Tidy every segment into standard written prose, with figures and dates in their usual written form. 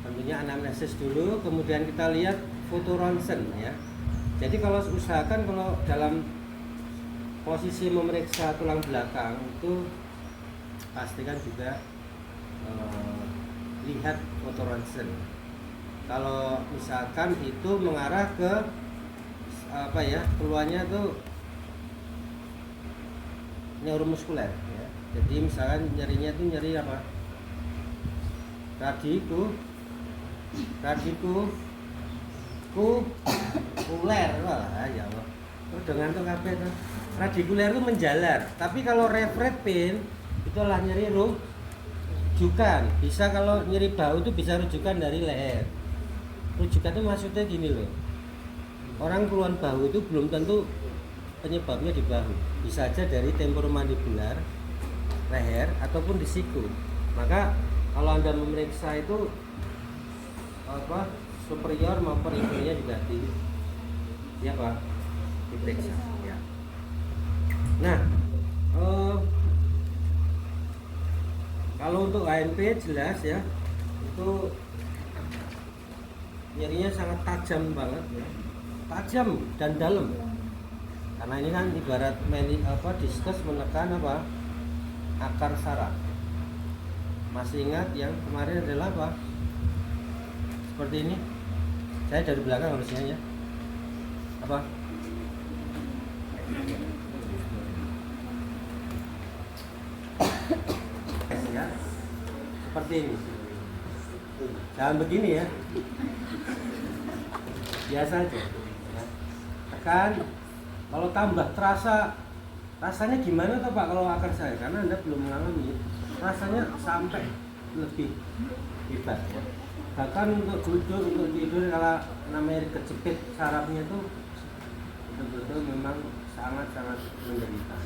tentunya anamnesis dulu, kemudian kita lihat foto ronsen ya. Jadi kalau usahakan kalau dalam posisi memeriksa tulang belakang itu pastikan juga lihat foto ronsen. Kalau misalkan itu mengarah ke keluarnya tuh neuromuskuler ya. Jadi misalkan nyerinya tuh nyeri apa? Radikuler lah ya Allah. Terus dengan tuh kabeh tuh. Radikuler itu menjalar. Tapi kalau refractive pain itu adalah nyeri rujukan. Bisa kalau nyeri bahu itu bisa rujukan dari leher. Rujukan itu maksudnya gini loh. Orang keluhan bahu itu belum tentu penyebabnya di bahu. Bisa aja dari temporomandibular, leher ataupun di siku. Maka kalau Anda memeriksa itu superior maupun inferiornya juga diperiksa ya. Nah, kalau untuk HNP jelas ya, itu nyerinya sangat tajam banget ya. Tajam dan dalam. Karena ini kan ibarat diskus menekan akar saraf. Masih ingat yang kemarin adalah apa? Seperti ini. Saya dari belakang harusnya ya. Apa? Ya. Seperti ini. Jangan begini ya. Biasa aja. Ya. Tekan. Kalau tambah rasanya gimana tuh Pak kalau akar saya? Karena Anda belum mengalami. Rasanya sampai lebih hebat ya. Bahkan untuk duduk, untuk tidur kalau namanya kejepit sarafnya itu betul-betul memang sangat-sangat menderita.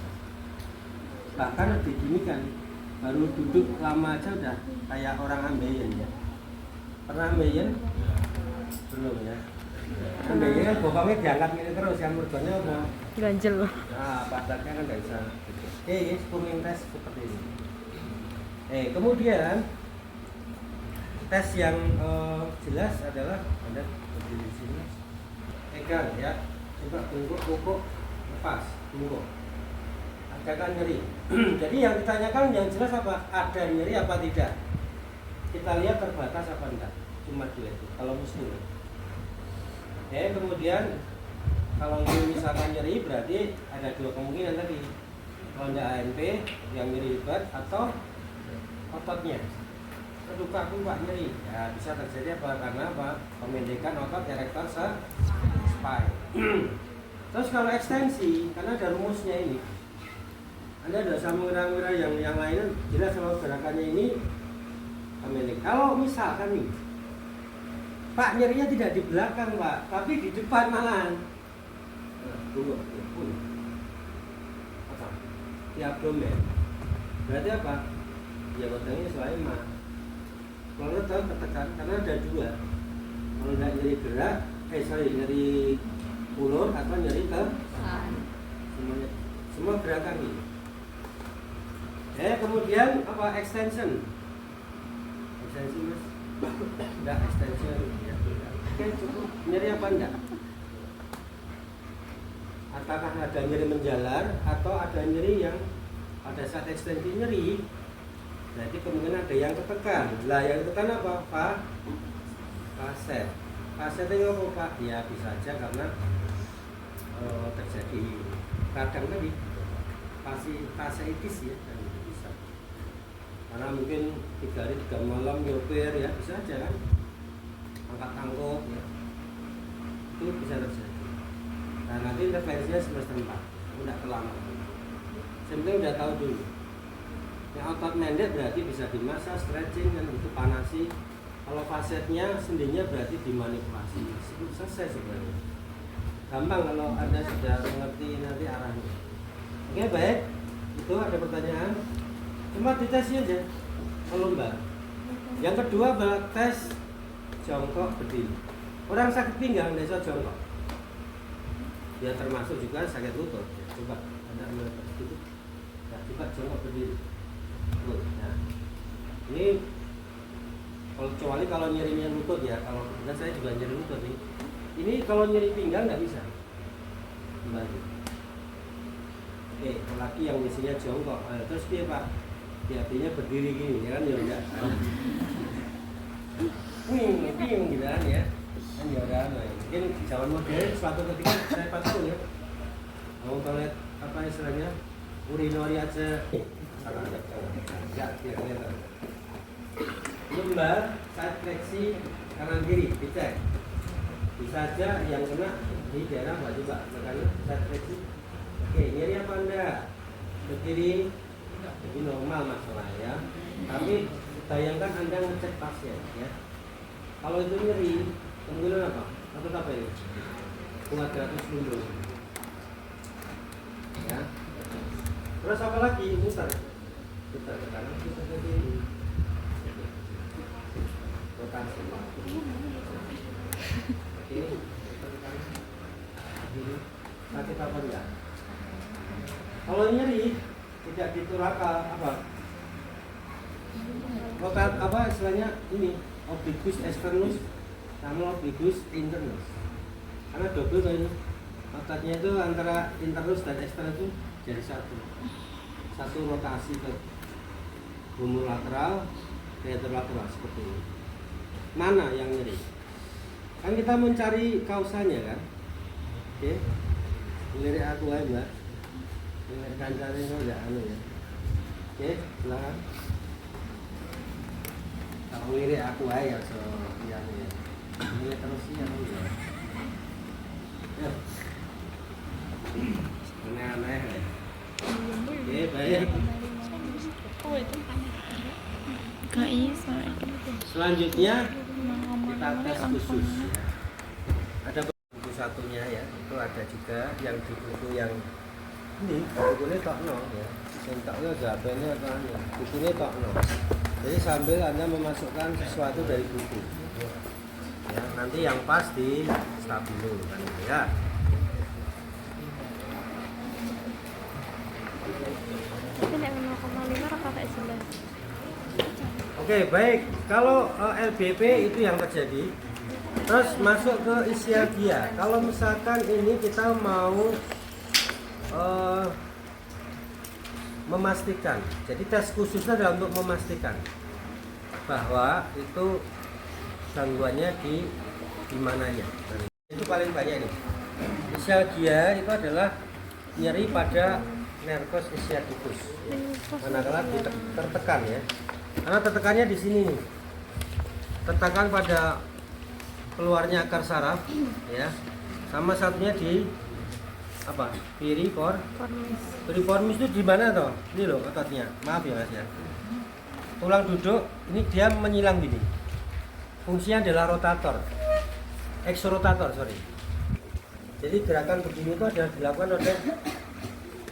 Bahkan begini kan, baru duduk lama aja udah kayak orang ambeien ya. Pernah ambeien? Belum ya. Ambeien kan bokongnya diangkat gini terus, yang mergonya apa? Ganjel. Nah, padatnya kan nggak bisa. Spurning test seperti ini. Kemudian tes yang jelas adalah Anda berdiri di sini, pegang ya, coba tunggu pokok lepas, tunggu. Ada nyeri. Jadi yang ditanyakan yang jelas apa? Ada nyeri apa tidak? Kita lihat terbatas apa enggak? Cuma dua itu. Kalau muslim. Kemudian kalau ini misalkan nyeri berarti ada dua kemungkinan tadi. Kalau ada ANP yang nyeri hebat atau ototnya. Luka aku Pak nyeri. Ya bisa terjadi apa? Karena apa? Pemendekan otot erector spine. Terus kalau ekstensi, karena ada rumusnya ini. Anda tidak usah mengira-ngira yang lainnya. Jelas kalau gerakannya ini pendek. Kalau misalkan nih, Pak nyerinya tidak di belakang Pak, tapi di depan malahan. Tunggu, apa? Di abdomen. Berarti apa? Ya batangnya selain mah. Kalau Anda tahu ketekan, karena ada dua. Kalau tidak nyeri gerak, nyeri ulur atau nyeri ke semuanya, semua gerakan ini. Kemudian apa? Extension Mas? Enggak extension ya. Oke, cukup. Nyeri apa enggak? Apakah ada nyeri menjalar atau ada nyeri yang pada saat ekstensi nyeri? Berarti kemungkinan ada yang ketekan. Lah yang ketekan apa? Faset. Fasetnya apa Pak? Ya bisa aja karena terjadi kadang tadi faseitis ya. Karena mungkin 3 hari 3 malam nyopir ya bisa aja kan, angkat tangkuk ya, itu bisa terjadi. Nah nanti intervensinya semester 4 udah kelama. Sebenarnya udah tahu dulu yang otot pendek berarti bisa dimasas, stretching dan itu panasi. Kalau fasetnya sendinya berarti dimanipulasi. Selesai sebenarnya, gampang kalau Anda sudah mengerti nanti arahnya. Oke baik, itu ada pertanyaan? Cuma dites aja melomba. Yang kedua adalah tes jongkok berdiri. Orang sakit pinggang bisa jongkok. Ya termasuk juga sakit lutut. Ya, coba Anda ambil itu. Nah, coba jongkok berdiri. Nah, ini Kalau kecuali kalau nyerinya lutut ya, kalau dan saya juga nyeri lutut nih. Ini kalau nyeri pinggang nggak bisa. Kembali. Oke, laki yang biasanya jongkok. Terus dia Pak, hati-hatinya berdiri gini, ya kan ya enggak. Bingung gitu kan ya. Kan ya udah, mungkin zaman modern suatu ketika saya patung ya. Mau toilet apa istilahnya? Urinori aja. Enggak, kelihatan. Lumbar, side fleksi kanan kiri, dicek. Bisa aja yang kena di daerah baju Pak, makanya side fleksi. Oke, nyeri apa enggak? Ke kiri, jadi normal masalah ya. Tapi bayangkan Anda ngecek pasien ya. Kalau itu nyeri, kemungkinan apa? Atau apa ini? Kuadratus lumbar. Ya. Terus apa lagi? Putar ke kanan, putar ke kiri. Rotasi. Oke, putar ke kanan. Kiri. Sakit apa enggak? Kalau nyeri tidak dituraka apa? Rotat apa istilahnya ini? Obliquus externus sama obliquus internus. Karena double kan ini. Otaknya itu antara internus dan externus itu jadi satu rotasi ke homolateral, retrolateral seperti ini. Mana yang nyeri? Kan kita mencari kausanya kan. Oke. Lirik aku aja Mbak. Lirik kancane kok enggak anu ya. Oke, silakan. Kalau lirik aku aja so ya nih. Ini terus ya. Ya. Aneh-aneh ya. Oke, baik. Selanjutnya kita tes khusus ya. Ada buku satunya ya, itu ada juga yang di buku yang ini bukunya tokno ya. Yang tokno jawabannya apa ya? Bukunya tokno. Jadi sambil Anda memasukkan sesuatu dari buku. Ya, nanti yang pas di stabilo kan ya. Oke, baik. Kalau LBP itu yang terjadi. Terus masuk ke ischialgia. Kalau misalkan ini kita mau memastikan. Jadi tes khususnya adalah untuk memastikan bahwa itu gangguannya di mananya. Itu paling banyak nih. Ischialgia itu adalah nyeri pada nervus ischiadicus. Manakala tertekan ya. Karena tertekannya di sini nih. Tertekan pada keluarnya akar saraf ya. Sama satunya di apa? Piriformis itu di mana toh? Ini loh ototnya. Maaf ya Mas ya. Tulang duduk ini dia menyilang gini. Fungsinya adalah rotator. Exorotator, sorry. Jadi gerakan begini itu adalah dilakukan oleh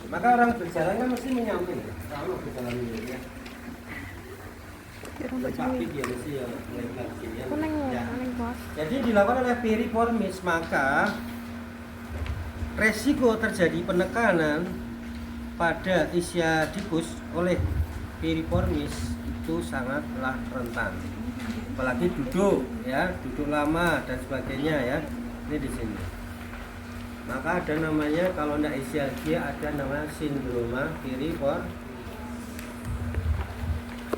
maka orang berjalan kan mesti menyamping. Kalau berjalan ini ya. Jadi dilakukan oleh piriformis, maka resiko terjadi penekanan pada ischiadicus oleh piriformis itu sangatlah rentan. Apalagi duduk ya, duduk lama dan sebagainya ya. Ini di sini. Maka ada namanya kalau tidak ischialgia ada namanya sindroma piriformis.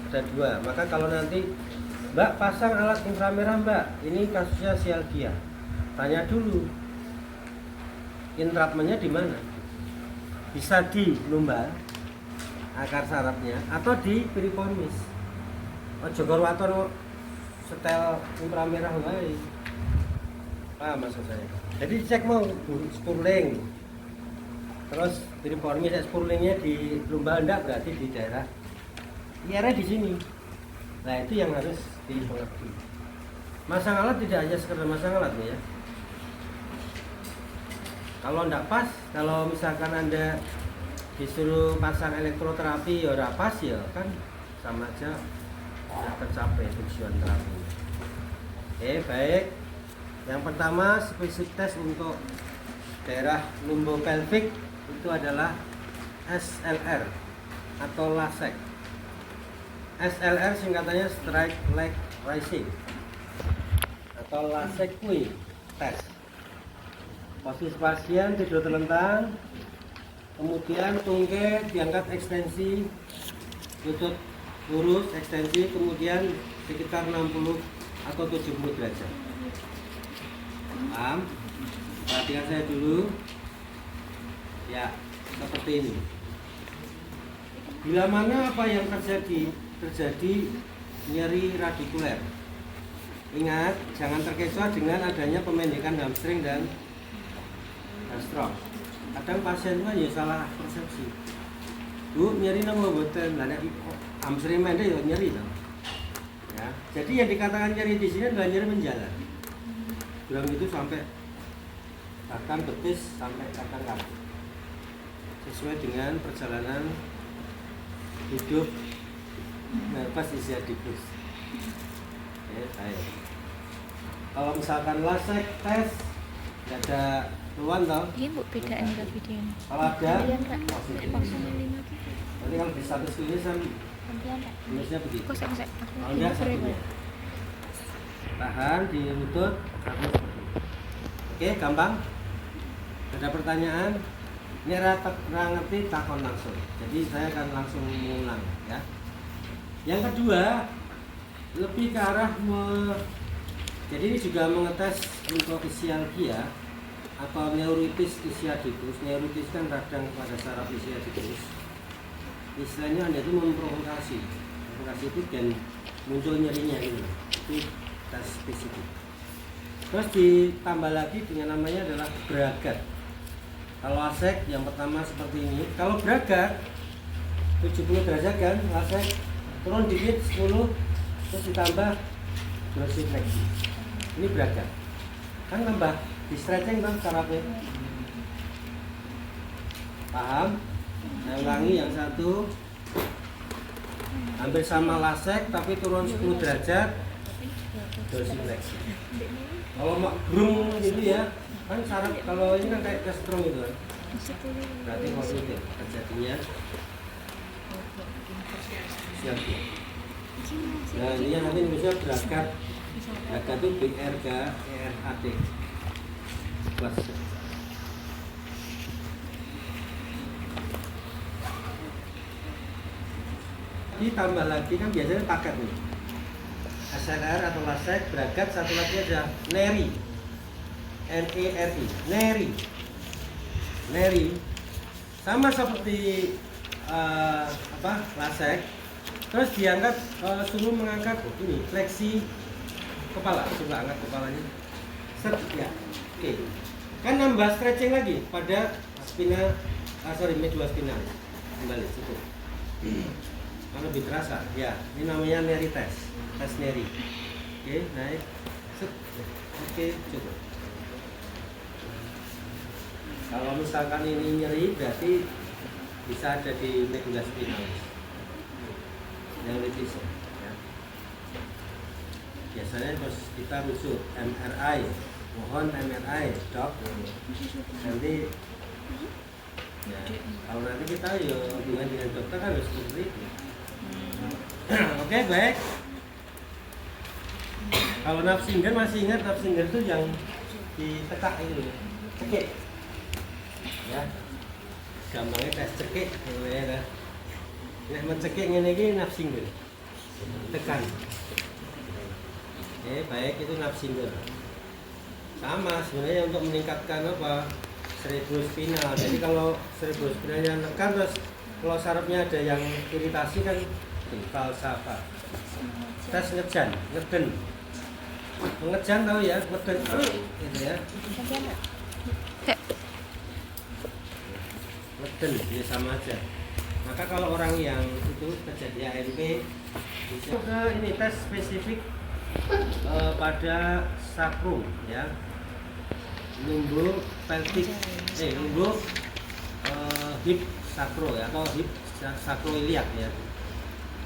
Ada dua. Maka kalau nanti Mbak pasang alat inframerah Mbak, ini kasusnya ischialgia. Tanya dulu intrapmennya di mana? Bisa di lumbar akar sarafnya atau di piriformis. Ojo korwaton setel inframerah wae. Paham maksud saya? Jadi cek mau spurling. Terus piriformis spurlingnya di lumbar enggak berarti di daerah IR di sini. Nah, itu yang harus dimengerti. Masang alat tidak hanya sekedar masang alat nih ya. Kalau enggak pas, kalau misalkan Anda disuruh pasang elektroterapi ya ora pas ya kan sama aja tidak tercapai tujuan terapi. Oke, baik. Yang pertama spesifik tes untuk daerah lumbopelvic itu adalah SLR atau LASEK. SLR singkatannya strike leg rising atau LASIK test. Posisi pasien tidur telentang, kemudian tungkai diangkat ekstensi, lutut lurus ekstensi, kemudian sekitar 60 atau 70 derajat. Paham? Perhatikan saya dulu. Ya, seperti ini. Bila mana apa yang terjadi? Terjadi nyeri radikuler. Ingat, jangan terkecoh dengan adanya pemendekan hamstring dan stroke. Kadang pasien kan ya salah persepsi. Bu, nyeri nang mboten, lah nek hamstring pendek ya nyeri toh. Ya, jadi yang dikatakan nyeri di sini adalah nyeri menjalar. Bilang itu sampai bahkan betis sampai kaki kaki. Sesuai dengan perjalanan hidup nervus ischiadicus. Oke, baik. Kalau misalkan LASIK tes nggak ada keluhan toh? Iya bu, bedaan ke video ini. Kalau ada, Positif. nanti kalau di status tulisan tulisnya begitu. Kok saya Kalau enggak satunya. Tahan di lutut, kamu seperti ini. Oke, gampang. Ada pertanyaan? Ini ngerti takon langsung. Jadi saya akan langsung mengulang ya. Yang kedua, lebih ke arah jadi ini juga mengetes untuk isialgia atau neuritis ischiadicus. Neuritis kan radang pada saraf ischiadicus. Istilahnya Anda itu memprovokasi. Provokasi itu dan muncul nyerinya gitu. Itu tes spesifik. Terus ditambah lagi dengan namanya adalah bragat. Kalau LASIK yang pertama seperti ini. Kalau bragat 70 derajat kan, LASIK turun dikit 10, terus ditambah dorsifleksi. Ini bragat. Kan tambah di stretching kan sarafnya. Paham? Saya ulangi yang satu. Hampir sama LASIK tapi turun 10 derajat dorsifleksi. Kalau mak brum gitu ya, kan saraf kalau ini kan kayak kestrong gitu kan. Berarti positif terjadinya siap. Nah ini yang nanti bisa bragat. Bragat itu BRGAT plus. Ditambah lagi kan biasanya paket nih. SLR atau LASIK, bragat, satu lagi ada NERI. NERI, NERI. NERI sama seperti LASIK. Terus diangkat, suruh mengangkat ini fleksi kepala. Coba angkat kepalanya. Set ya. Oke. Kan nambah stretching lagi pada spina, medula spinalis. Kembali cukup. Kan lebih terasa. Ya, ini namanya NERI test. Tes NERI. Oke, naik. Set. Oke, cukup. Kalau misalkan ini nyeri berarti bisa ada di medula spinalis. Neuritis ya. Biasanya terus kita rujuk MRI. Mohon MRI, dok. Nanti ya, kalau nanti kita ya hubungan dengan dokter kan harus seperti itu. Oke, baik. Kalau Napsinger masih ingat Napsinger itu yang ditekak itu, cekik. Ya, gampangnya tes cekik, ya. Nek mencekik ngene iki Napsinger. Tekan. Oke, baik itu Napsinger. Sama sebenarnya untuk meningkatkan cerebrospinal. Jadi kalau cerebrospinalnya tekan terus kalau sarafnya ada yang iritasi kan falsafa. Tes ngejan, ngeden. Ngejan tahu ya, ngeden gitu ya. Ngeden ya sama aja. Maka kalau orang yang itu terjadi AMP bisa ke ini tes spesifik pada sakrum ya. Lumbo pelvic lumbo hip sakro ya atau hip sakroiliac ya.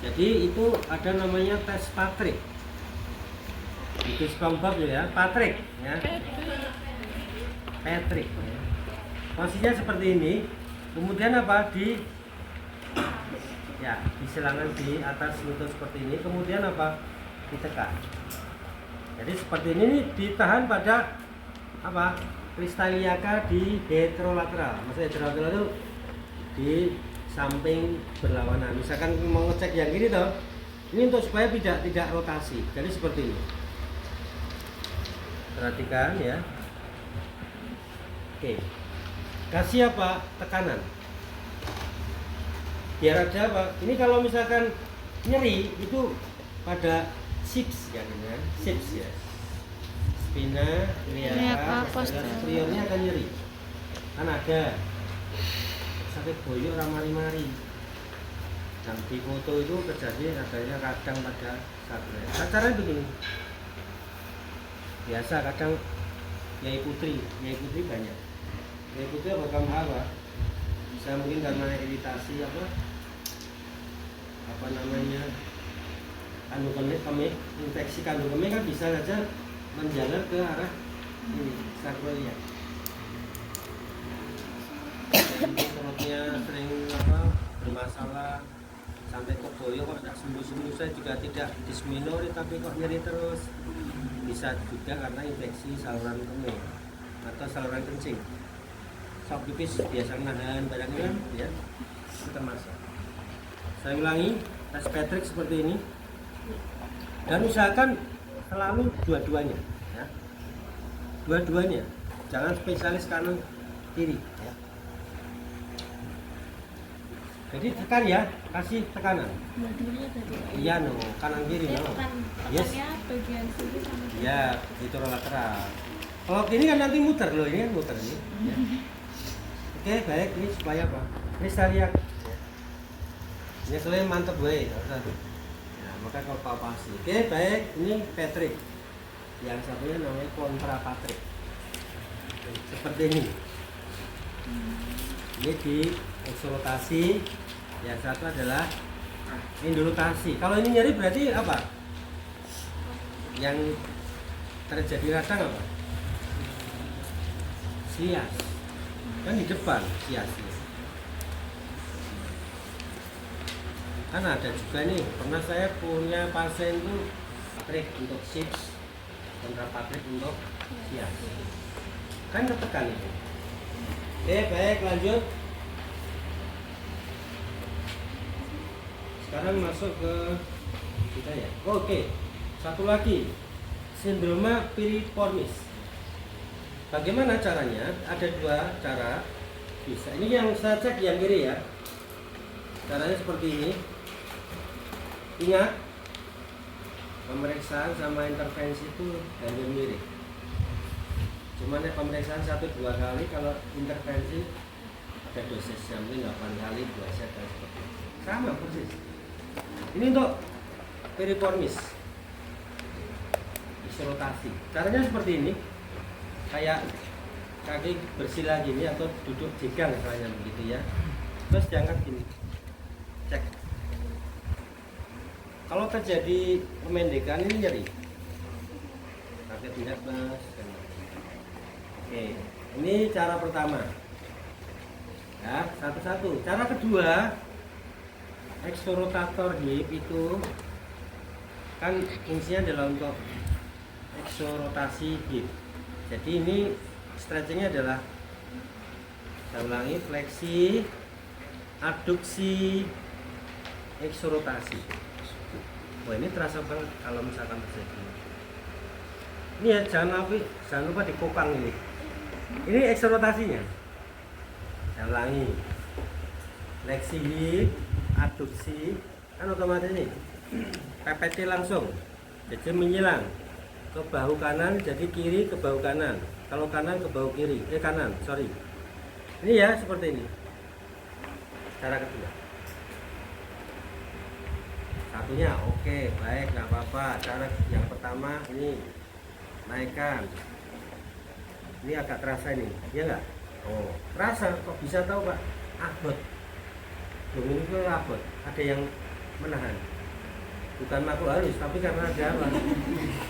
Jadi itu ada namanya tes Patrick. Itu SpongeBob ya, Patrick ya. Patrick. Ya. Posisinya seperti ini. Kemudian apa di silangan di atas lutut seperti ini. Kemudian apa? ditekan. Jadi seperti ini nih, ditahan pada apa? Kristal iliaka di heterolateral. Maksudnya heterolateral itu di samping berlawanan. Misalkan mau ngecek yang ini toh, ini untuk supaya tidak rotasi. Jadi seperti ini. Perhatikan ya. Oke. Kasih apa? Tekanan. Biar ada apa? Ini kalau misalkan nyeri itu pada sips ya, sips ya. Spina, iliaka, posteriornya akan nyeri. Kan ada sakit boyok ramari-mari. Dan di foto itu terjadi adanya kadang pada saat caranya begini. Biasa kadang Yai Putri banyak. Yai Putri apa? Bisa mungkin karena iritasi apa namanya kandung kemih, infeksi kandung kemih kan bisa saja menjalar ke arah ini sakroiliak. Perutnya sering bermasalah sampai ke boyo kok tidak sembuh-sembuh, saya juga tidak disminori tapi kok nyeri terus. Bisa juga karena infeksi saluran kemih atau saluran kencing. Sok pipis biasa nahan barangnya ya, itu termasuk. Saya ulangi, tes Patrick seperti ini. Dan usahakan selalu dua-duanya ya. Dua-duanya. Jangan spesialis kanan kiri ya. Jadi tekan ya, kasih tekanan. Dua-duanya tadi. Iya no, kanan kiri no. Yes. Bagian sini sama. Ya, itu lateral. Kalau ini kan nanti muter loh, ini kan muter ini. Ya. Oke, baik, ini supaya apa? Ini saya lihat. Ini selain mantep gue. Nah, maka kalau palpasi. Oke, baik, ini Patrick. Yang satunya namanya kontra Patrick. Seperti ini. Ini di eksorotasi. Yang satu adalah indolutasi. Kalau ini nyeri berarti apa? Yang terjadi radang apa? Sias. Kan di depan siasnya. Kan ada juga nih, pernah saya punya pasien itu Patrick untuk sips, kontra Patrick untuk sias. Kan ketekan itu. Oke, baik, lanjut. Sekarang masuk ke kita ya. Oke, satu lagi, sindroma piriformis. Bagaimana caranya? Ada dua cara. Bisa. Ini yang saya cek yang kiri ya. Caranya seperti ini. Ingat, pemeriksaan sama intervensi itu hampir mirip. Cuman pemeriksaan 1-2 kali, kalau intervensi ada dosisnya mungkin 8 kali, 2 set dan seperti itu. Sama persis. Ini untuk piriformis, rotasi. Caranya seperti ini, kayak kaki bersila gini atau duduk jegang misalnya begitu ya. Terus diangkat gini, cek. Kalau terjadi pemendekan ini nyeri, sakit tidak mas. Oke, ini cara pertama. Ya, satu-satu. Cara kedua, exorotator hip itu kan fungsinya adalah untuk eksorotasi hip. Jadi ini stretchingnya adalah, saya ulangi, fleksi, abduksi, eksorotasi. Wah, ini terasa banget kalau misalkan terjadi. Ini ya, jangan lupa dikokang ini. Ini eksorotasinya. Saya ulangi, fleksi hip, abduksi, kan otomatis ini PPT langsung, jadi menyilang ke bahu kanan, jadi kiri ke bahu kanan, kalau kanan ke bahu kiri, kanan, sorry. Ini ya seperti ini. Cara kedua, satunya oke, baik, nggak apa-apa. Cara yang pertama ini naikkan, ini agak terasa ini, ya nggak? Oh, terasa, kok bisa tahu Pak? Abot. Ini itu rabot, ada yang menahan, bukan makhluk halus, tapi karena ada apa?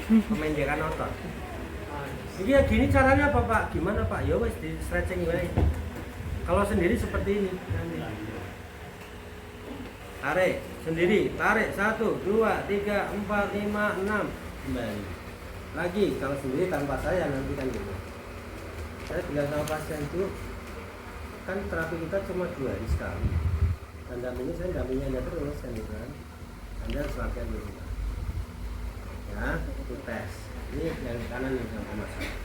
Pemendekan otot. Ini ya gini caranya apa Pak? Gimana Pak? Ya wes di stretching baik. Kalau sendiri seperti ini, tarik, sendiri, tarik 1, 2, 3, 4, 5, 6, kembali lagi. Kalau sendiri tanpa saya nanti kan gitu. Saya bilang sama pasien itu, kan terapi kita cuma 2 hari sekali, dan dampingi saya dampingi Anda terus kan gitu kan. Anda harus latihan dulu ya, itu tes. Ini yang kanan yang pemasangan.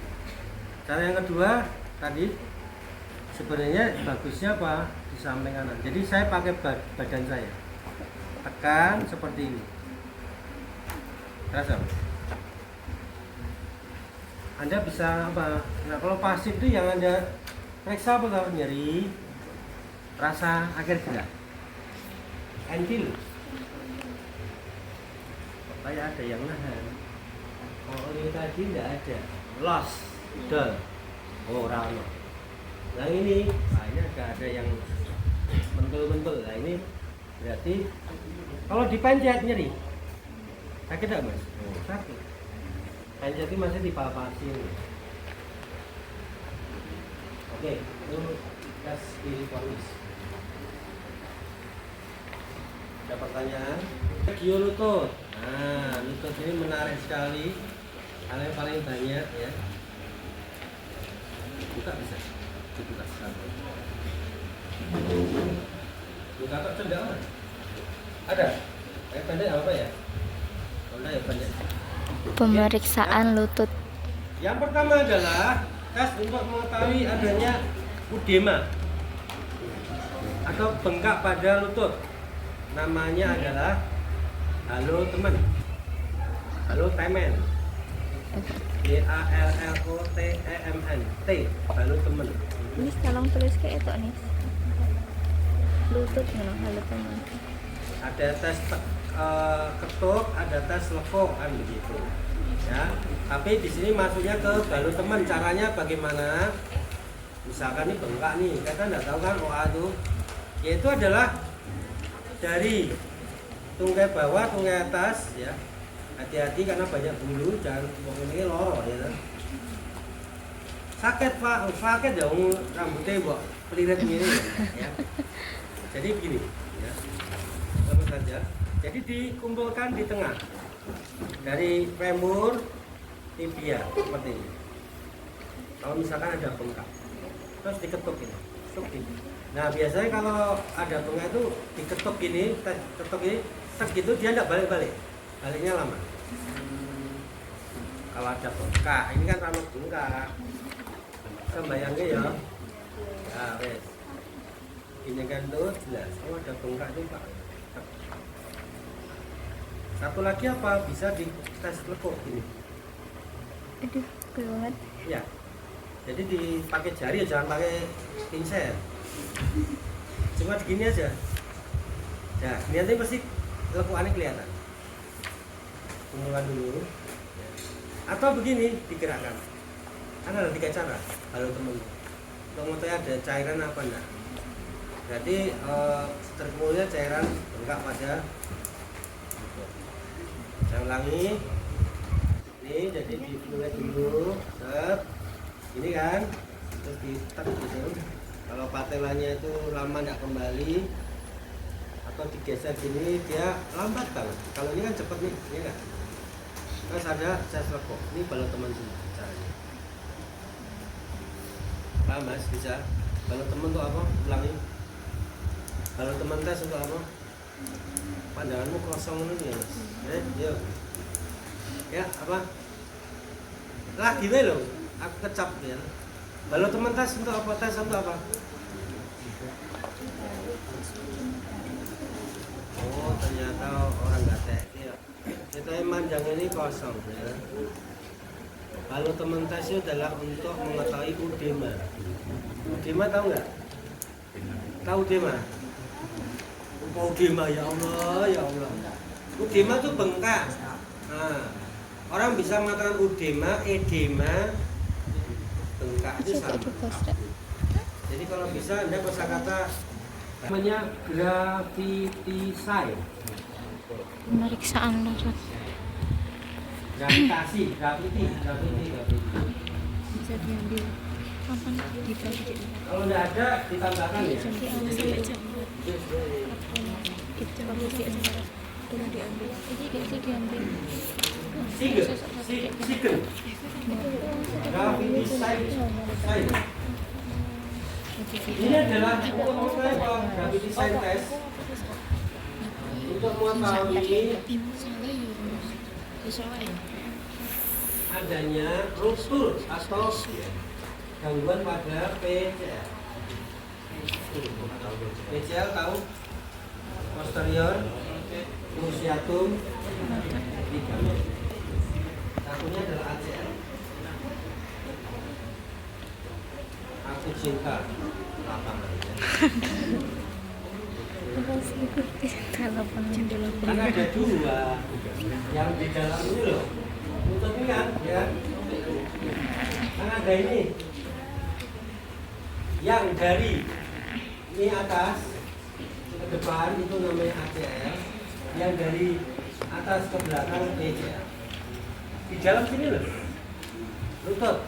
Cara yang kedua tadi sebenarnya bagusnya apa, di samping kanan. Jadi saya pakai badan saya, tekan seperti ini, terasa Anda bisa apa. Nah kalau pasif itu yang Anda periksa apa, kalau nyeri, rasa akhir gerak, entil, kayak ada yang nahan. Oh ini tadi tidak ada, loss, dull, oh rano. Yang ini, nah ini agak ada yang mentul-mentul. Nah ini berarti kalau dipencet nyeri, sakit tidak mas? Oh, sakit. Pencet itu masih dipalpasi. Oke, itu tes piriformis. Ada pertanyaan? Gio lutut. Nah, lutut ini menarik sekali. Hal yang paling banyak ya. Buka bisa. Buka sekali. Buka kok cendawan? Ada? Kayak pendek apa ya? Pendek ya pendek. Pemeriksaan lutut. Yang pertama adalah tes untuk mengetahui adanya udema atau bengkak pada lutut. Namanya adalah halo teman, halo temen, HALLOTEMN, T, halo teman. Nis tolong tulis kayak itu nih. Lutut ngono, halo teman. Ada tes ketuk, ada tes lekuk kan begitu. Ya, tapi di sini masuknya ke balu teman. Caranya bagaimana? Misalkan ini bengkak nih, kita nggak tahu kan OA itu, yaitu adalah dari tungkai bawah, tungkai atas ya. Hati-hati karena banyak bulu, jangan ini loro ya. Sakit pak, sakit ya, rambutnya buat pelirit ini ya. Jadi begini ya, sama saja. Jadi dikumpulkan di tengah dari femur, tibia seperti ini. Kalau misalkan ada bengkak, terus diketuk ini, ketuk ini. Nah biasanya kalau ada bengkak itu diketuk ini, ketuk ini, tek gitu dia tidak balik-balik, baliknya lama. Kalau ada bengkak, ini kan rambut bengkak, sembayangnya ya, ya wes. Ini kan tuh jelas, kalau ada bengkak itu pak. Satu lagi apa, bisa di tes lekuk ini. Aduh, banget. Ya, jadi dipakai jari, jangan pakai pinset. Cuma begini aja. Nah, ini nanti pasti lekukannya kelihatan. Kumpulkan dulu. Atau begini, digerakkan. Kan ada 3 cara. Halo teman. Untuk mengetahui ada cairan apa enggak. Jadi terkumpulnya cairan bengkak pada. Saya ulangi. Ini jadi difluid dulu, set. Ini kan, terus ditek gitu. Kalau patelanya itu lama tidak kembali atau digeser gini, dia lambat kan. Kalau ini kan cepet nih, ini kan. Terus ada tes lekuk. Ini balon teman semua caranya. Paham mas? Bisa? Balon teman untuk apa? Ulangi. Balon teman tes untuk apa? Pandanganmu kosong ini ya mas. Yuk. Ya apa? Lagi deh loh. Aku kecap ya. Balon teman tes untuk apa? Tes untuk apa? Oh ternyata orang nggak tes ya. Kita yang manjang ini kosong ya. Balon teman tes itu adalah untuk mengetahui udema. Udema tahu nggak? Tahu udema? Oh, udema ya Allah ya Allah. Udema itu bengkak. Nah, orang bisa mengatakan udema, edema, bengkak itu sama. Jadi kalau bisa Anda kosakata namanya gravity sign. Pemeriksaan lutut. Gravitasi, gravity. Bisa diambil kapan dibagi. Kalau tidak ada ditambahkan ya. Diambil aja. Gitu. Udah diambil. Ini kayak sih diambil. Sigen. Gravity side. Ini adalah untuk mengetahui gravity side test. Untuk mengetahui adanya ruptur atau gangguan pada PCL. PCL tahu? Posterior cruciatum ligamen. Satunya adalah ACL. Aku cinta lapangan. Kan ada dua yang di dalam ini loh. Untuk ini kan, ya. Kan ada ini. Yang dari ini atas ke depan itu namanya ACL. Yang dari atas ke belakang PCL. Di dalam sini loh. Lutut.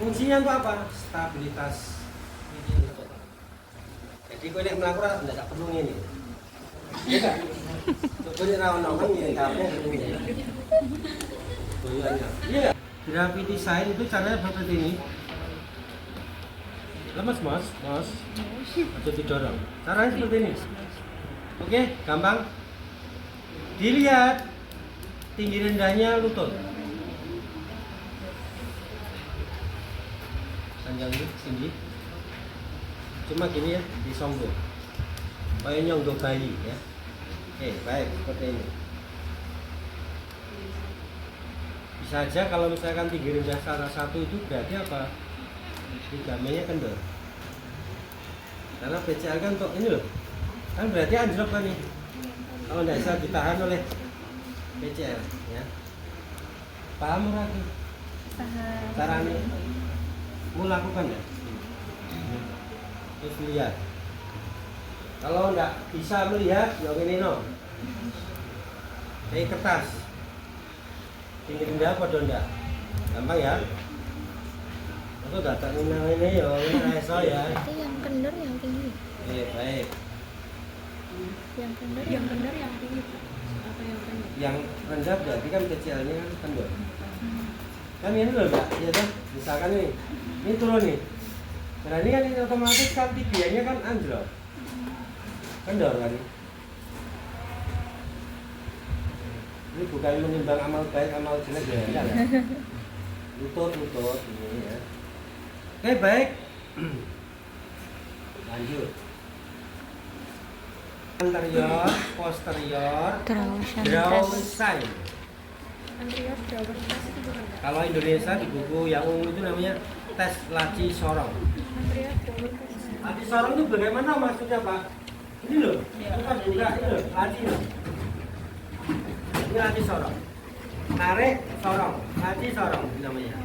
Fungsinya untuk apa? Stabilitas ini lutut. Jadi kau nak melakukan tidak perlu ini. Ya kan? Kau nak rawan-rawan ini kamu ini. Goyangnya. Iya. Gravity sign itu caranya seperti ini. Lemas mas. Atau didorong. Caranya seperti ini. Oke, gampang. Dilihat tinggi rendahnya lutut. Panjang ini tinggi. Cuma gini ya, disonggok. Kayak nyonggok bayi ya. Oke, baik seperti ini. Bisa aja kalau misalkan tinggi rendah salah satu itu berarti apa? Ligamennya kendor. Karena PCL kan untuk ini loh. Kan berarti anjlok kan nih. Kalau tidak bisa ditahan oleh PCL ya. Paham lagi? Paham. Caranya mau lakukan ya? Terus lihat. Kalau enggak bisa melihat, ya ini no. Kayak kertas. Tinggi rendah apa enggak? Gampang ya? Aku datang ini ya, ini iso ya. Itu yang kendor yang tinggi. Baik. Yang kendor yang tinggi. Apa yang kendor? Yang rendah berarti kan PCL-nya kan kendor. Kan ini loh Mbak, ya kan? Misalkan ini turun nih. Nah ini kan ini otomatis kan tibianya kan anjlok. Kendor kan ini. Ini bukan menimbang amal baik, amal jelek ya, enggak ya. Lutut ini ya. Oke, baik. Lanjut. Anterior, posterior, draw sign. Anterior drawer itu bukan. Kalau Indonesia di buku yang umum itu namanya tes laci sorong. Anterior drawer. Laci sorong itu bagaimana maksudnya Pak? Ini loh, bukan buka ini loh, laci loh. Ini laci sorong. Tarik sorong, laci sorong ini namanya.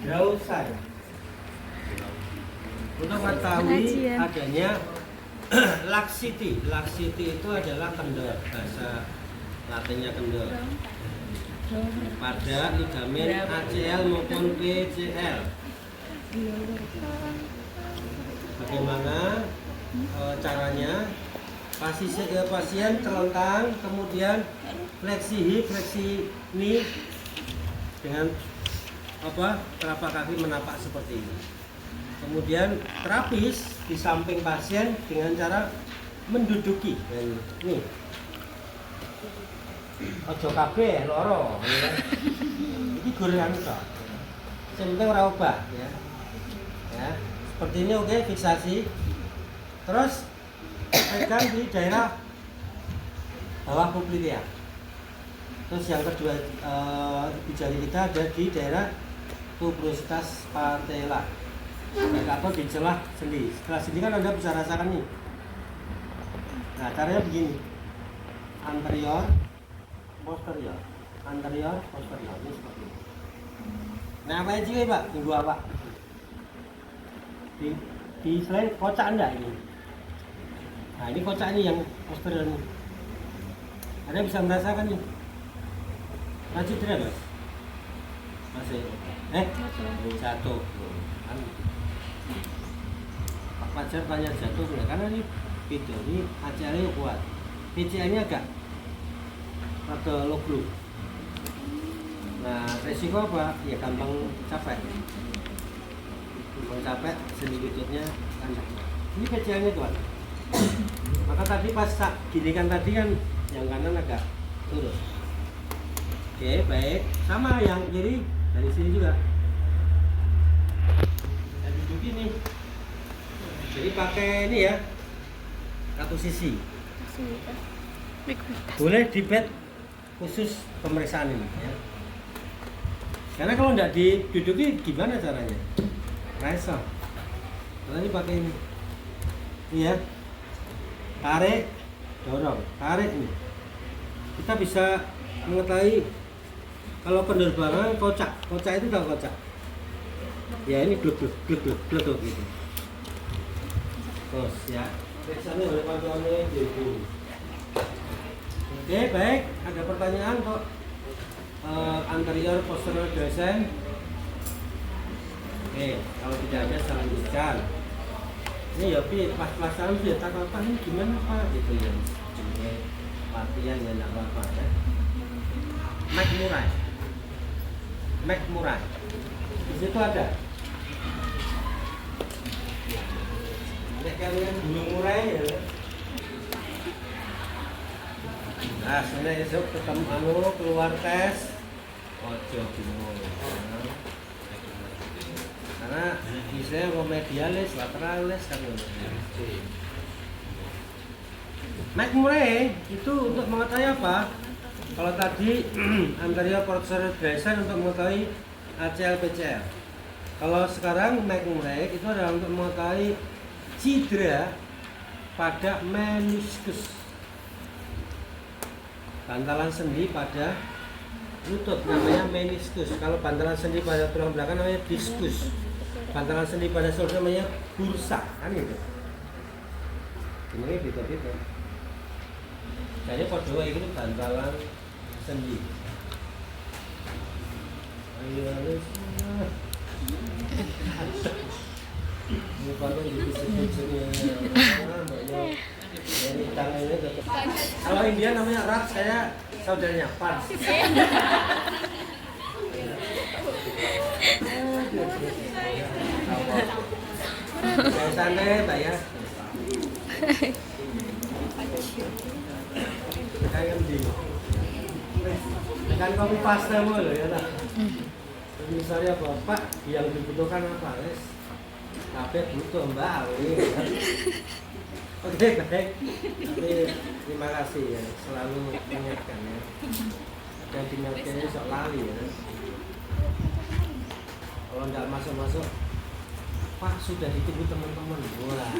Draw sign. Untuk mengetahui adanya laxity. Laxity itu adalah kendor, bahasa Latinnya kendor. Pada ligamen ACL maupun PCL. Bagaimana caranya? Pasien telentang, kemudian fleksi hip, fleksi knee dengan telapak kaki menapak seperti ini. Kemudian terapis di samping pasien dengan cara menduduki. Dan ini ojo kabeh loro ya. Iki gorengan kok. Sing penting ora obah ya. Ya, seperti ini oke, fiksasi. Terus pegang di daerah bawah popliteal. Terus yang kedua jari kita ada di daerah tuberositas patella. Atau di celah sendi. Setelah sendi kan Anda bisa rasakan nih. Nah, caranya begini. Anterior, posterior. Anterior, posterior. Ini seperti ini. Nah, apa aja Pak? Tunggu apa? Di selain kocak Anda ini. Nah, ini kocak ini yang posterior ini. Anda bisa merasakan nih. Lanjut tidak, Mas? Masih. Jatuh. Pak Fajar tanya jatuh nggak? Karena ini gitu. Ini ACL-nya kuat, PCL-nya agak rada logro. Nah, resiko apa? Ya gampang capek. Gampang capek, sendi lututnya kancang. Ini PCL-nya kuat. Maka tadi pas gini kan tadi kan yang kanan agak turun. Oke, baik. Sama yang kiri dari sini juga. Saya duduk ini. Jadi pakai ini ya, satu sisi. Boleh di bed khusus pemeriksaan ini ya. Karena kalau nggak diduduki gimana caranya? Rasa. Kalau ini pakai ini. Ini ya. Tarik, dorong, tarik ini. Kita bisa mengetahui kalau penerbangan kocak itu tahu kocak. Ya ini gluk gitu. Terus ya. Periksanya oleh pantuannya dulu. Oke, baik. Ada pertanyaan kok? Anterior posterior descent. Oke, kalau tidak ada saya lanjutkan. Ini ya pas-pasan dia tak apa ini gimana Pak gitu ya. Jadi latihan ya enggak apa-apa ya. Mac Murray. Di situ ada. Nek kalian belum Murray ya. Nah, sebenarnya esok ketemu keluar tes. Ojo bingung. Karena misalnya medialis, lateralis kan. Mac Murray itu untuk mengetahui apa? Kalau tadi anterior posterior descent untuk mengetahui ACL PCL. Kalau sekarang Mac Murray itu adalah untuk mengetahui cedera pada meniskus. Bantalan sendi pada lutut namanya meniskus. Kalau bantalan sendi pada tulang belakang namanya diskus. Bantalan sendi pada shoulder namanya bursa, kan gitu. Ini beda-beda. Jadi kedua itu bantalan sendi. Ayo semua. Ini kalau disebut-sebutnya ini tangannya tetap. Kalau India namanya Rat, saya saudaranya Pans. Saya santai Mbak ya. Kayak di. Kan kopi pasta mulu ya lah. Misalnya Bapak yang dibutuhkan apa guys? Tapi butuh Mbak. Oke baik. Tapi terima kasih ya selalu mengingatkan ya. Dan diingatkan sok lali ya. Kalau nggak masuk Pak sudah ditunggu teman-teman. Wah,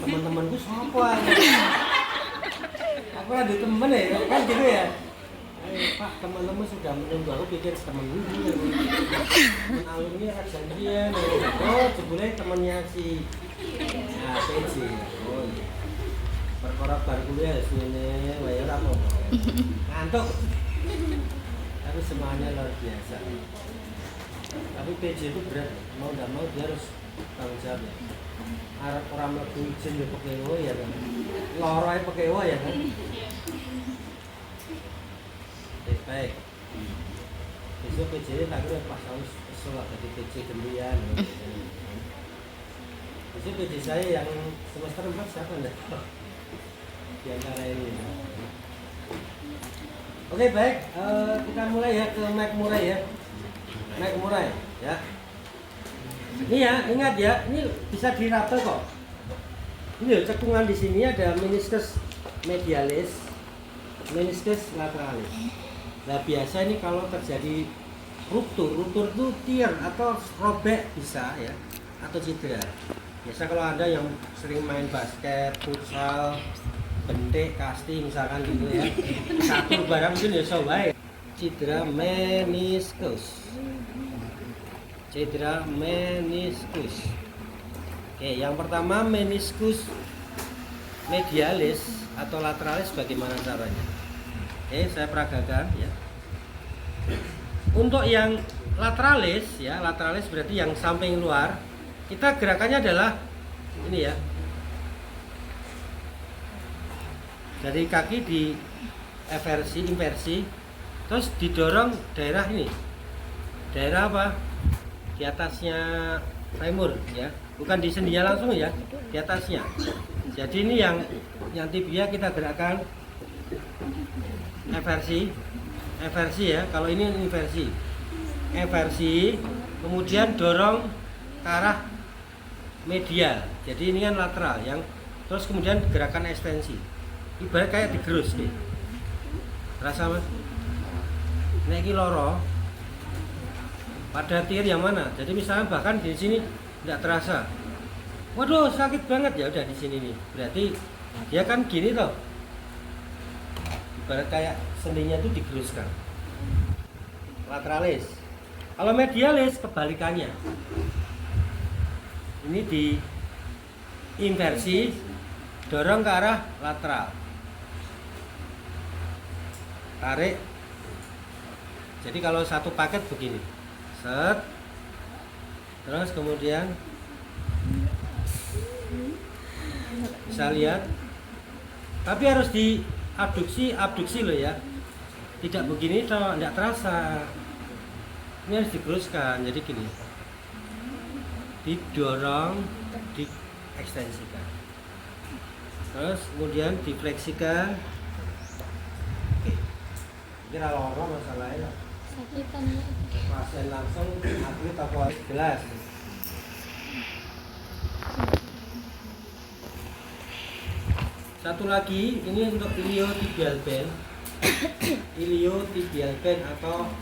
teman-temanku siapa? Aku ada temen ya, kan gitu ya. Pak, teman-teman sudah menunggu, aku pikir temen dulu. Temen alumni ada janjian. Oh, jebule temennya si PJ. Oh, iya. Perkara bar kuliah sini, bayar apa? Ngantuk. Tapi semuanya luar biasa. Tapi PJ itu berat, mau nggak mau dia harus tanggung jawab ya. Orang mlebu izin ya pekewo ya kan. Loro ae pekewo ya kan. Baik. Besok PJ tak kira pas harus kesel dari PJ gembian. Besok PJ saya yang semester 4 siapa enggak? Di antara ini. Oke baik, kita mulai ya ke Mac Murray ya. Mac Murray ya. Ini ya, ingat ya, ini bisa diraba kok. Ini loh, cekungan di sini ada meniscus medialis, meniscus lateralis. Nah biasa ini kalau terjadi ruptur itu tear atau robek bisa ya, atau cedera. Biasa kalau ada yang sering main basket, futsal, bentik, casting misalkan gitu ya, catur barang mungkin ya sobat. Cedera meniscus. Cedera meniscus. Oke, yang pertama meniscus medialis atau lateralis bagaimana caranya? Oke, saya peragakan ya. Untuk yang lateralis ya, lateralis berarti yang samping luar. Kita gerakannya adalah ini ya. dari kaki di inversi, terus didorong daerah ini, daerah apa? Di atasnya femur ya, bukan di sendinya langsung ya, di atasnya. Jadi ini yang tibia kita gerakkan eversi ya. Kalau ini eversi, kemudian dorong ke arah medial. Jadi ini kan lateral yang terus kemudian gerakan ekstensi. Ibarat kayak digerus nih. Rasa mas? Nek iki loro pada tier yang mana? Jadi misalnya bahkan di sini tidak terasa. Waduh sakit banget ya udah di sini nih. Berarti dia kan gini toh. Ibarat kayak sendinya itu digeruskan. Lateralis. Kalau medialis kebalikannya. Ini di inversi dorong ke arah lateral. Tarik. Jadi kalau satu paket begini. Set. Terus kemudian bisa lihat. Tapi harus di abduksi loh ya. Tidak begini toh tidak terasa. Ini harus digeruskan. Jadi gini. Didorong, diekstensikan. Terus kemudian difleksikan. Oke. Kira loro masalahnya. Sakitan. Pasien langsung atlet apa jelas. Satu lagi ini untuk iliotibial band. Iliotibial band atau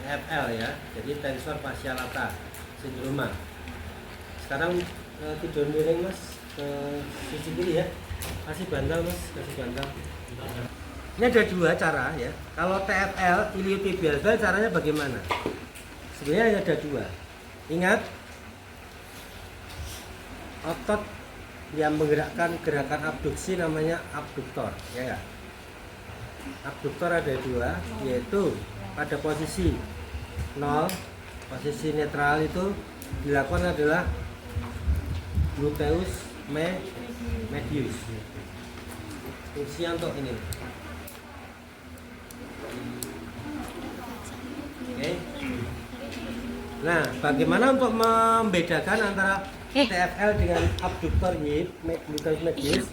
TFL ya. Jadi tensor fascia lata sindroma. Sekarang tidur miring mas ke sisi kiri ya. Kasih bantal mas, kasih bantal. Ini ada dua cara ya. Kalau TFL iliotibial band caranya bagaimana? Sebenarnya ada dua. Ingat otot yang menggerakkan gerakan abduksi namanya abduktor ya enggak? Abduktor ada dua, yaitu pada posisi 0, posisi netral itu dilakukan adalah gluteus medius. Fungsinya untuk ini. Oke. Nah, bagaimana untuk membedakan antara TFL dengan abduktor hip, gluteus medius?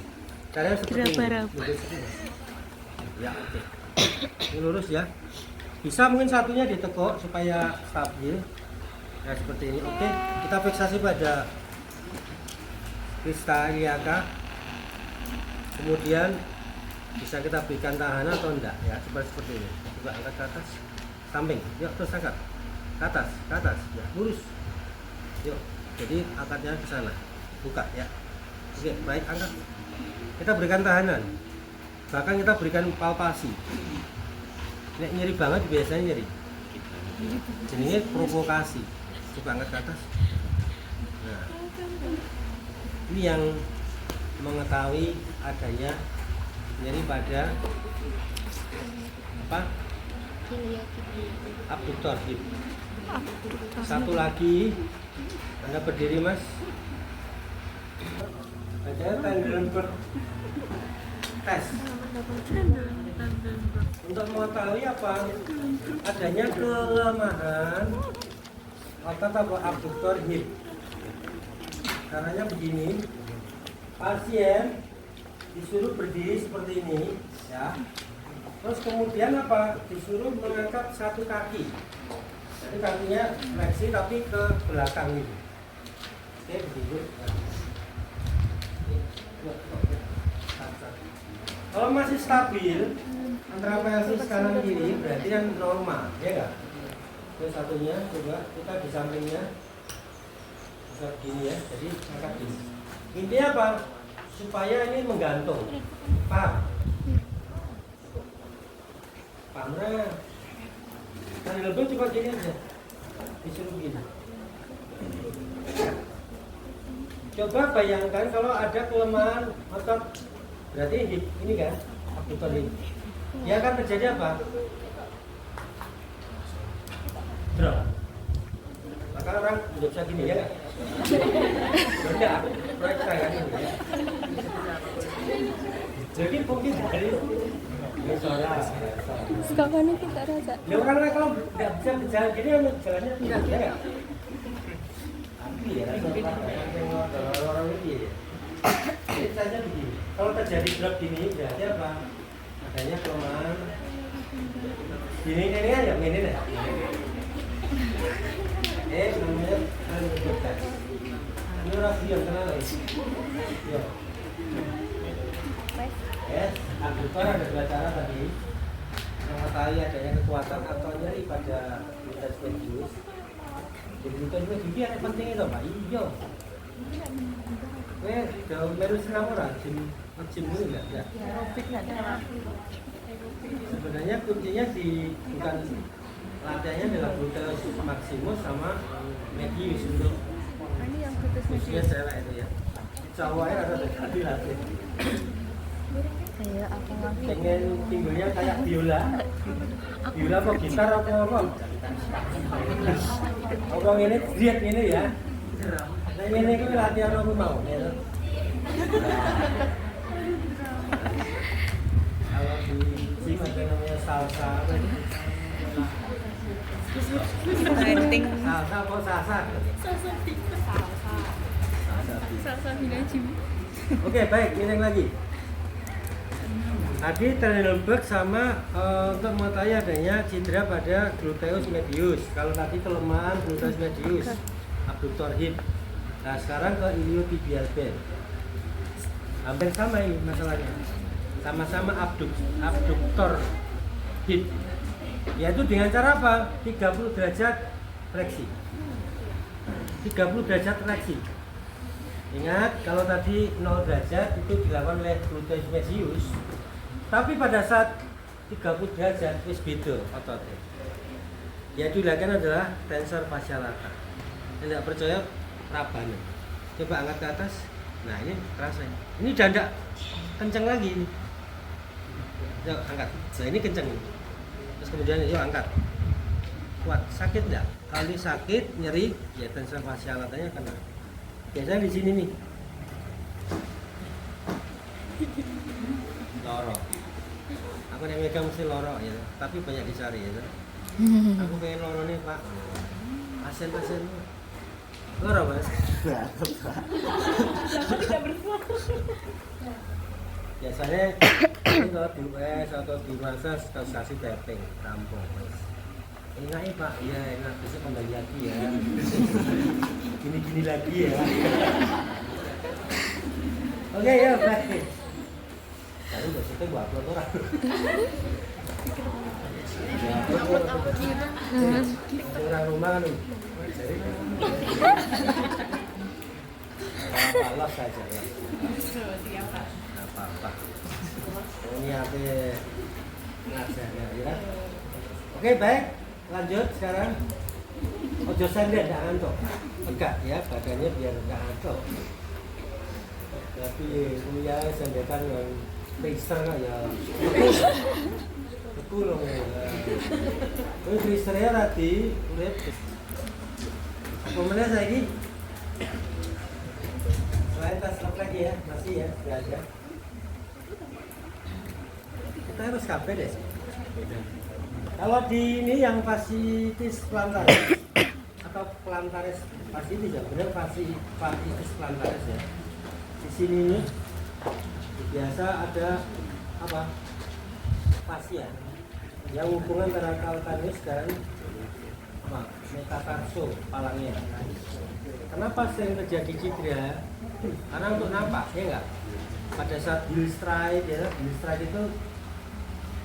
Caranya seperti ini. Ya, oke. Ini lurus ya. Bisa mungkin satunya ditekuk supaya stabil. Nah, seperti ini. Oke, kita fiksasi pada crista iliaca. Kemudian bisa kita berikan tahanan atau enggak ya, seperti ini. Coba angkat ke atas. Samping. Yuk, terus angkat. Ke atas. Ya, lurus. Yuk. Jadi angkatnya ke sana. Buka ya. Oke, baik, angkat. Kita berikan tahanan. Bahkan kita berikan palpasi. Nek nyeri banget biasanya nyeri. Jenenge provokasi. Coba angkat ke atas. Nah, ini yang mengetahui adanya nyeri pada apa? Abduktor hip. Satu lagi, Anda berdiri mas. Ada tanggalan tes. Untuk mengetahui apa adanya kelemahan otot atau abduktor hip. Caranya begini, pasien disuruh berdiri seperti ini, ya. Terus kemudian apa? Disuruh mengangkat satu kaki. Jadi kakinya fleksi tapi ke belakang ini. Oke, begitu. Kalau masih stabil antara pelvis kanan kiri berarti yang normal, ya enggak? Terus satunya coba kita di sampingnya bisa begini ya, jadi angkat gini. Intinya apa? Supaya ini menggantung. Paham? Pahamnya kan lebih coba gini aja, disuruh gini. Coba bayangkan kalau ada kelemahan otot, berarti hip ini kan abduktor hip. Dia akan terjadi apa? Drop. Maka orang tidak bisa gini ya. Enggak, proyek saya ini ya. Jadi mungkin dari soalnya Sekarang kita rasa. ya orang kalau nggak bisa berjalan gini kan jalannya tidak ya. Tapi ya orang ini ya. Ceritanya begini, kalau terjadi drop gini berarti apa? Adanya kelemahan. Gini kan ya, ini deh. Namanya tes. Ini orang yang kenal ya. Yo. Yes, abduktor ada dua cara tadi. Mengetahui adanya kekuatan atau nyeri pada gluteus medius. Jadi gluteus medius yang penting itu Pak. Iya. Jauh baru senam orang, gym dulu enggak? Ya. Sebenarnya kuncinya bukan latihannya adalah gluteus maximus sama medius untuk Ini yang putus usia cewek itu ya. Cowoknya ada dilatih. Kayak apa nggak? Pengen pinggulnya kayak biola. Biola apa gitar apa apa? Orang ini diet ini ya. Nah ini kan latihan aku mau ya. Kalau di gym ada namanya salsa. Trending. Salsa apa salsa? Salsa Village. Oke baik, ini yang lagi. Tadi Trendelenburg sama untuk mengetahui adanya cedera pada gluteus medius. Kalau tadi kelemahan gluteus medius, abductor hip. Nah sekarang ke iliotibial band. Hampir sama ini masalahnya. Sama-sama abductor hip. Yaitu dengan cara apa? 30 derajat fleksi. 30 derajat fleksi. Ingat kalau tadi 0 derajat itu dilakukan oleh gluteus medius. Tapi pada saat 30 derajat wis beda ototnya. Yang dilakukan adalah tensor fascia lata. Tidak percaya rabana. Coba angkat ke atas. Nah ini terasa. Ini udah enggak kenceng lagi ini. Yuk angkat. Nah ini kenceng. Terus kemudian yuk angkat. Kuat. Sakit enggak? Kalau sakit, nyeri, ya tensor fascia latanya kena. Biasanya di sini nih. Loro. Aku yang megang mesti loro ya, tapi banyak dicari ya. Aku pengen loro nih Pak. Pasien loro Mas. Biasanya ini kalau di US atau di massage kasih tapping, rampung Mas. Enak ya Pak, iya enak, bisa kembali lagi ya. Gini-gini lagi ya. Oke ya baik. Tadi udah kita buat upload orang. Upload gitu. Orang rumah kan. Jadi balas saja ya. Nggak apa-apa. Ini apa ngajarnya ya. Oke baik, lanjut sekarang. Ojo sender nggak ngantuk. Tegak ya badannya biar nggak ngantuk. Tapi punya sendetan yang freezer ya. Betul loh ya. Ini freezernya tadi urip. Apa mana saya ini? Selain tas lagi ya, masih ya, belajar. Kita harus kafe deh. Kalau di ini yang fasciitis plantaris atau plantaris fasciitis ya, benar fasciitis plantaris ya. Di sini nih biasa ada apa? Fascia yang hubungan antara calcaneus dan apa? Metatarso palangnya. Kenapa sering terjadi cedera? Karena untuk napak, ya enggak? Pada saat heel stride ya, heel stride itu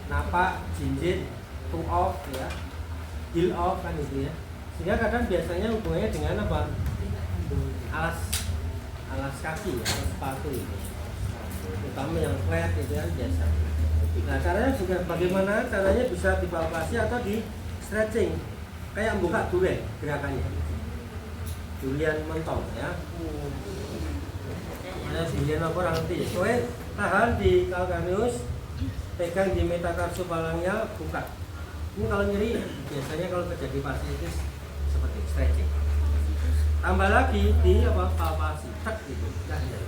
napak, jinjit, toe off ya, heel off kan itu ya. Sehingga kadang biasanya hubungannya dengan apa? Alas kaki, alas sepatu itu. Terutama yang flat itu kan biasa. Nah caranya juga bagaimana caranya bisa dipalpasi atau di stretching, kayak membuka durian gerakannya. Durian mentong ya. Nah, durian apa orang nanti? Soalnya tahan di calcaneus, pegang di metatarso palangnya, buka. Ini kalau nyeri biasanya kalau terjadi fasciitis seperti stretching. tambah lagi di apa palpasi tek gitu dah ya.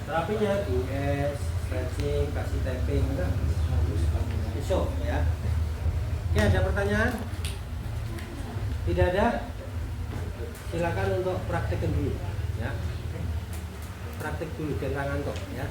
Terapinya US, stretching, kasih tapping enggak besok ya. Oke, ada pertanyaan? Tidak ada? Silakan untuk praktekkan dulu ya. Praktek dulu jangan ngantuk ya.